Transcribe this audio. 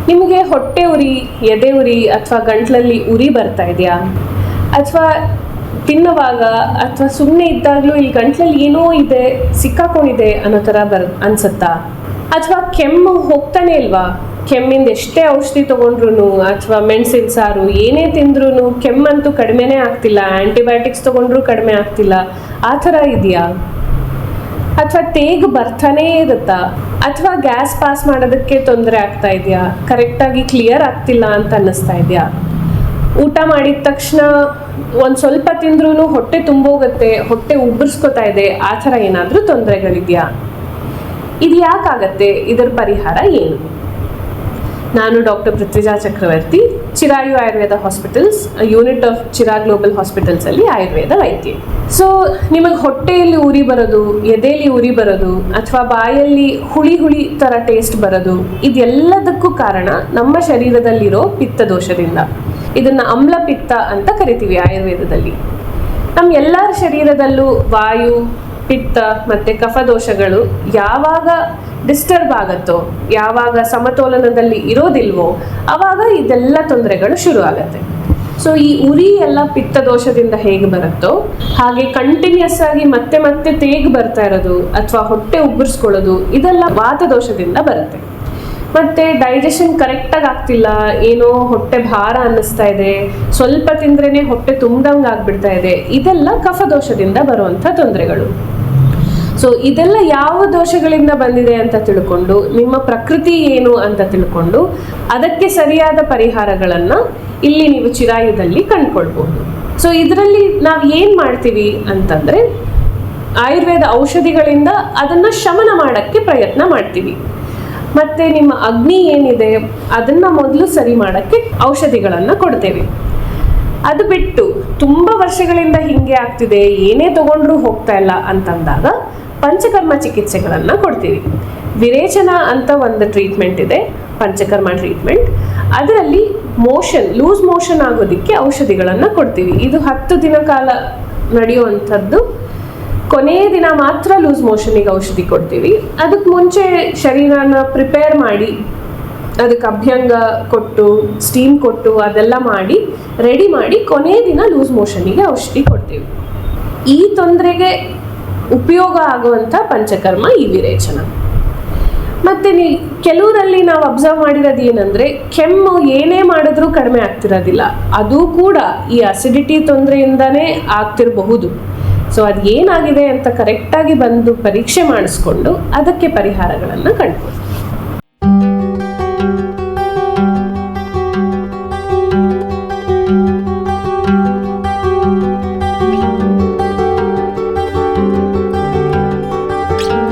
ನಿಮಗೆ ಹೊಟ್ಟೆ ಉರಿ, ಎದೆ ಉರಿ ಅಥವಾ ಗಂಟ್ಲಲ್ಲಿ ಉರಿ ಬರ್ತಾ ಇದೆಯಾ? ಅಥವಾ ತಿನ್ನುವಾಗ ಅಥವಾ ಸುಮ್ಮನೆ ಇದ್ದಾಗಲೂ ಇಲ್ಲಿ ಗಂಟ್ಲಲ್ಲಿ ಏನೋ ಇದೆ, ಸಿಕ್ಕಾಕೊಂಡಿದೆ ಅನ್ನೋ ಥರ ಅನ್ಸುತ್ತಾ? ಅಥವಾ ಕೆಮ್ಮು ಹೋಗ್ತಾನೆ ಇಲ್ವಾ? ಕೆಮ್ಮಿಂದ ಎಷ್ಟೇ ಔಷಧಿ ತೊಗೊಂಡ್ರು ಅಥವಾ ಮೆಣಸಿನ ಸಾರು ಏನೇ ತಿಂದ್ರೂ ಕೆಮ್ಮಂತೂ ಕಡಿಮೆನೇ ಆಗ್ತಿಲ್ಲ, ಆ್ಯಂಟಿಬಯೋಟಿಕ್ಸ್ ತೊಗೊಂಡ್ರೂ ಕಡಿಮೆ ಆಗ್ತಿಲ್ಲ, ಆ ಥರ ಇದೆಯಾ? ಅಥವಾ ತೇಗು ಬರ್ತಾನೇ ಇರುತ್ತಾ? ಅಥವಾ ಗ್ಯಾಸ್ ಪಾಸ್ ಮಾಡೋದಕ್ಕೆ ತೊಂದರೆ ಆಗ್ತಾ ಇದೆಯಾ? ಕರೆಕ್ಟಾಗಿ ಕ್ಲಿಯರ್ ಆಗ್ತಿಲ್ಲ ಅಂತ ಅನ್ನಿಸ್ತಾ ಇದೆಯಾ? ಊಟ ಮಾಡಿದ ತಕ್ಷಣ ಒಂದು ಸ್ವಲ್ಪ ತಿಂದ್ರೂ ಹೊಟ್ಟೆ ತುಂಬೋಗುತ್ತೆ, ಹೊಟ್ಟೆ ಉಬ್ಬರಿಸ್ಕೊತಾ ಇದೆ, ಆ ಥರ ಏನಾದರೂ ತೊಂದರೆಗಳಿದೆಯಾ? ಇದು ಯಾಕಾಗತ್ತೆ? ಇದರ ಪರಿಹಾರ ಏನು? ನಾನು doctor Prithwija Chakravarti, Chirayu Ayurveda hospitals, unit of Chira global hospitals ಅಲ್ಲಿ ಆಯುರ್ವೇದ ವೈದ್ಯೆ. ಸೊ ನಿಮಗೆ ಹೊಟ್ಟೆಯಲ್ಲಿ ಉರಿ ಬರೋದು, ಎದೆಯಲ್ಲಿ ಉರಿ ಬರೋದು ಅಥವಾ ಬಾಯಲ್ಲಿ ಹುಳಿ ಹುಳಿ ಥರ ಟೇಸ್ಟ್ ಬರೋದು, ಇದೆಲ್ಲದಕ್ಕೂ ಕಾರಣ ನಮ್ಮ ಶರೀರದಲ್ಲಿರೋ ಪಿತ್ತ ದೋಷದಿಂದ. ಇದನ್ನ ಅಮ್ಲ ಪಿತ್ತ ಅಂತ ಕರಿತೀವಿ ಆಯುರ್ವೇದದಲ್ಲಿ. ನಮ್ಮ ಎಲ್ಲರ ಶರೀರದಲ್ಲೂ ವಾಯು, ಪಿತ್ತ ಮತ್ತು ಕಫದೋಷಗಳು ಯಾವಾಗ ಡಿಸ್ಟರ್ಬ್ ಆಗುತ್ತೋ, ಯಾವಾಗ ಸಮತೋಲನದಲ್ಲಿ ಇರೋದಿಲ್ವೋ ಆವಾಗ ಇದೆಲ್ಲ ತೊಂದರೆಗಳು ಶುರು ಆಗುತ್ತೆ. ಸೊ ಈ ಉರಿ ಎಲ್ಲ ಪಿತ್ತ ದೋಷದಿಂದ ಹೇಗೆ ಬರುತ್ತೋ ಹಾಗೆ ಕಂಟಿನ್ಯೂಸ್ ಆಗಿ ಮತ್ತೆ ಮತ್ತೆ ತೇಗು ಬರ್ತಾ ಇರೋದು ಅಥವಾ ಹೊಟ್ಟೆ ಉಬ್ಬರಿಸ್ಕೊಳ್ಳೋದು ಇದೆಲ್ಲ ವಾತ ದೋಷದಿಂದ ಬರುತ್ತೆ. ಮತ್ತು ಡೈಜೆಷನ್ ಕರೆಕ್ಟಾಗಿ ಆಗ್ತಿಲ್ಲ, ಏನೋ ಹೊಟ್ಟೆ ಭಾರ ಅನ್ನಿಸ್ತಾ ಇದೆ, ಸ್ವಲ್ಪ ತಿಂದ್ರೇ ಹೊಟ್ಟೆ ತುಂಬ್ದಂಗೆ ಆಗ್ಬಿಡ್ತಾ ಇದೆ, ಇದೆಲ್ಲ ಕಫದೋಷದಿಂದ ಬರುವಂಥ ತೊಂದರೆಗಳು. ಸೊ ಇದೆಲ್ಲ ಯಾವ ದೋಷಗಳಿಂದ ಬಂದಿದೆ ಅಂತ ತಿಳ್ಕೊಂಡು, ನಿಮ್ಮ ಪ್ರಕೃತಿ ಏನು ಅಂತ ತಿಳ್ಕೊಂಡು ಅದಕ್ಕೆ ಸರಿಯಾದ ಪರಿಹಾರಗಳನ್ನು ಇಲ್ಲಿ ನೀವು ಚಿರಾಯುದಲ್ಲಿ ಕಂಡುಕೊಳ್ಬಹುದು. ಸೊ ಇದರಲ್ಲಿ ನಾವು ಏನು ಮಾಡ್ತೀವಿ ಅಂತಂದರೆ, ಆಯುರ್ವೇದ ಔಷಧಿಗಳಿಂದ ಅದನ್ನು ಶಮನ ಮಾಡೋಕ್ಕೆ ಪ್ರಯತ್ನ ಮಾಡ್ತೀವಿ. ಮತ್ತು ನಿಮ್ಮ ಅಗ್ನಿ ಏನಿದೆ ಅದನ್ನು ಮೊದಲು ಸರಿ ಮಾಡೋಕ್ಕೆ ಔಷಧಿಗಳನ್ನು ಕೊಡ್ತೇವೆ. ಅದು ಬಿಟ್ಟು ತುಂಬ ವರ್ಷಗಳಿಂದ ಹೀಗೆ ಆಗ್ತಿದೆ, ಏನೇ ತಗೊಂಡ್ರೂ ಹೋಗ್ತಾ ಇಲ್ಲ ಅಂತಂದಾಗ ಪಂಚಕರ್ಮ ಚಿಕಿತ್ಸೆಗಳನ್ನು ಕೊಡ್ತೀವಿ. ವಿರೇಚನ ಅಂತ ಒಂದು ಟ್ರೀಟ್ಮೆಂಟ್ ಇದೆ, ಪಂಚಕರ್ಮ ಟ್ರೀಟ್ಮೆಂಟ್. ಅದರಲ್ಲಿ ಲೂಸ್ ಮೋಷನ್ ಆಗೋದಕ್ಕೆ ಔಷಧಿಗಳನ್ನು ಕೊಡ್ತೀವಿ. ಇದು 10 ದಿನ ಕಾಲ ನಡೆಯುವಂಥದ್ದು. ಕೊನೆಯ ದಿನ ಮಾತ್ರ ಲೂಸ್ ಮೋಷನಿಗೆ ಔಷಧಿ ಕೊಡ್ತೀವಿ. ಅದಕ್ಕೆ ಮುಂಚೆ ಶರೀರನ ಪ್ರಿಪೇರ್ ಮಾಡಿ, ಅದಕ್ಕೆ ಅಭ್ಯಂಗ ಕೊಟ್ಟು, ಸ್ಟೀಮ್ ಕೊಟ್ಟು ಅದೆಲ್ಲ ಮಾಡಿ ರೆಡಿ ಮಾಡಿ ಕೊನೆಯ ದಿನ ಲೂಸ್ ಮೋಷನಿಗೆ ಔಷಧಿ ಕೊಡ್ತೀವಿ. ಈ ತೊಂದರೆಗೆ ಉಪಯೋಗ ಆಗುವಂಥ ಪಂಚಕರ್ಮ ಈ ವಿರೇಚನ. ಮತ್ತು ಕೆಲವರಲ್ಲಿ ನಾವು ಅಬ್ಸರ್ವ್ ಮಾಡಿರೋದು ಏನಂದರೆ, ಕೆಮ್ಮು ಏನೇ ಮಾಡಿದ್ರೂ ಕಡಿಮೆ ಆಗ್ತಿರೋದಿಲ್ಲ. ಅದು ಕೂಡ ಈ ಅಸಿಡಿಟಿ ತೊಂದರೆಯಿಂದನೇ ಆಗ್ತಿರಬಹುದು. ಸೊ ಅದು ಏನಾಗಿದೆ ಅಂತ ಕರೆಕ್ಟಾಗಿ ಬಂದು ಪರೀಕ್ಷೆ ಮಾಡಿಸ್ಕೊಂಡು ಅದಕ್ಕೆ ಪರಿಹಾರಗಳನ್ನು ಕಂಡುಕೊಳ್ಳಿ.